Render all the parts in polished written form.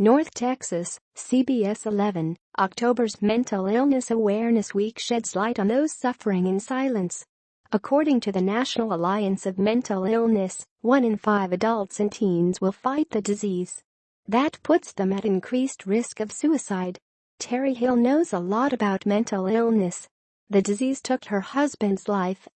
North Texas, CBS 11, October's Mental Illness Awareness Week sheds light on those suffering in silence. According to the National Alliance of Mental Illness, 1 in 5 adults and teens will fight the disease. That puts them at increased risk of suicide. Terry Hill knows a lot about mental illness. The disease took her husband's life.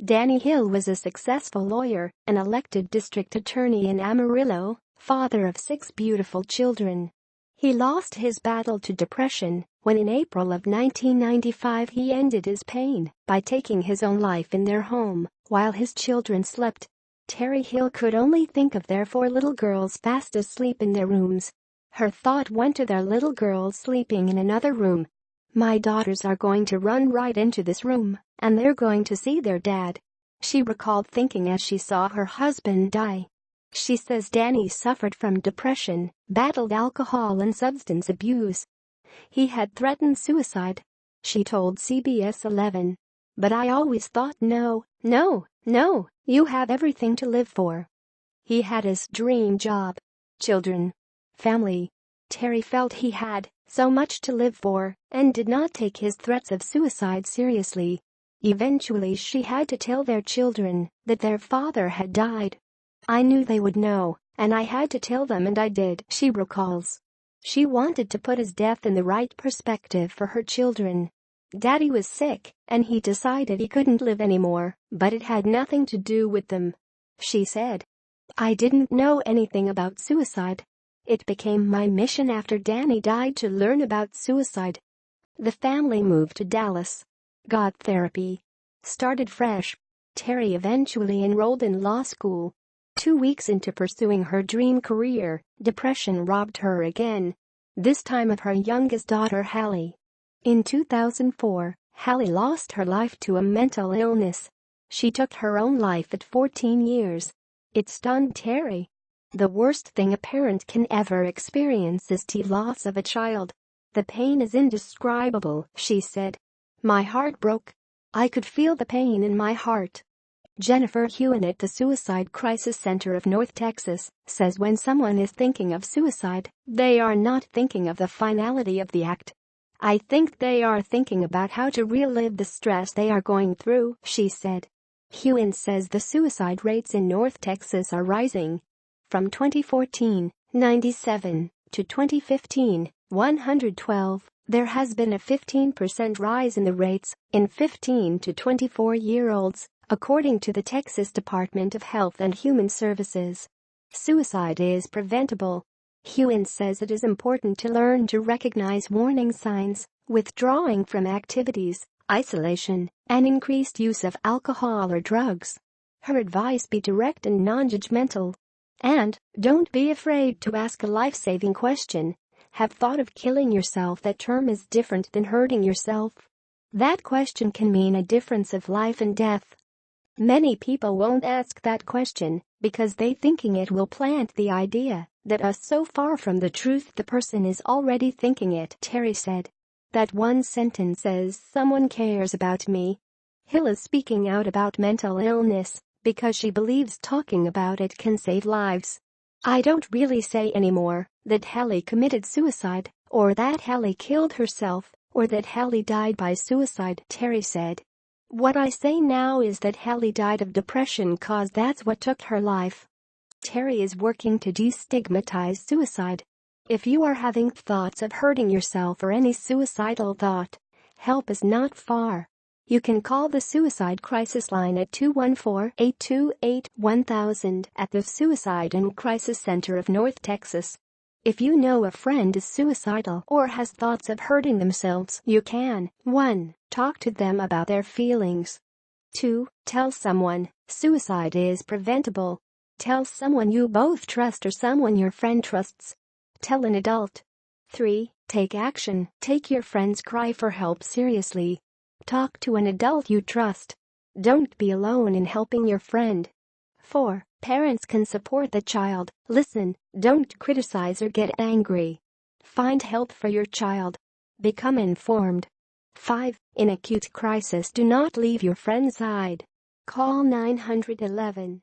Danny Hill was a successful lawyer, an elected district attorney in Amarillo, father of 6 beautiful children. He lost his battle to depression when in April of 1995 he ended his pain by taking his own life in their home while his children slept. Terry Hill could only think of their 4 little girls fast asleep in their rooms. Her thought went to their little girls sleeping in another room. "My daughters are going to run right into this room, and they're going to see their dad," she recalled thinking as she saw her husband die. She says Danny suffered from depression, battled alcohol and substance abuse. He had threatened suicide. She told CBS 11. "But I always thought no, you have everything to live for." He had his dream job, children, family. Terry felt he had so much to live for and did not take his threats of suicide seriously. Eventually she had to tell their children that their father had died. "I knew they would know, and I had to tell them and I did," she recalls. She wanted to put his death in the right perspective for her children. Daddy was sick, and he decided he couldn't live anymore, but it had nothing to do with them. She said, "I didn't know anything about suicide. It became my mission after Danny died to learn about suicide." The family moved to Dallas. Got therapy. Started fresh. Terry eventually enrolled in law school. 2 weeks into pursuing her dream career, depression robbed her again. This time of her youngest daughter Hallie. In 2004, Hallie lost her life to a mental illness. She took her own life at 14 years. It stunned Terry. "The worst thing a parent can ever experience is the loss of a child. The pain is indescribable," she said. "My heart broke. I could feel the pain in my heart." Jennifer Hewen at the Suicide Crisis Center of North Texas says when someone is thinking of suicide, they are not thinking of the finality of the act. "I think they are thinking about how to relive the stress they are going through," she said. Hewen says the suicide rates in North Texas are rising. From 2014, 97, to 2015, 112, there has been a 15% rise in the rates in 15 to 24-year-olds, according to the Texas Department of Health and Human Services. Suicide is preventable. Hewen says it is important to learn to recognize warning signs, withdrawing from activities, isolation, and increased use of alcohol or drugs. Her advice: be direct and non-judgmental. And don't be afraid to ask a life-saving question. Have thought of killing yourself? That term is different than hurting yourself. That question can mean a difference of life and death. Many people won't ask that question because they thinking it will plant the idea that is so far from the truth the person is already thinking it, Terry said. That one sentence says someone cares about me. Hill is speaking out about mental illness because she believes talking about it can save lives. "I don't really say anymore that Hallie committed suicide, or that Hallie killed herself, or that Hallie died by suicide," Terry said. "What I say now is that Hallie died of depression cause that's what took her life." Terry is working to destigmatize suicide. If you are having thoughts of hurting yourself or any suicidal thought, help is not far. You can call the Suicide Crisis Line at 214-828-1000 at the Suicide and Crisis Center of North Texas. If you know a friend is suicidal or has thoughts of hurting themselves, you can 1. Talk to them about their feelings. 2. Tell someone suicide is preventable. Tell someone you both trust or someone your friend trusts. Tell an adult. 3. Take action. Take your friend's cry for help seriously. Talk to an adult you trust. Don't be alone in helping your friend. 4. Parents can support the child. Listen, don't criticize or get angry. Find help for your child. Become informed. 5. In acute crisis, do not leave your friend's side. Call 911.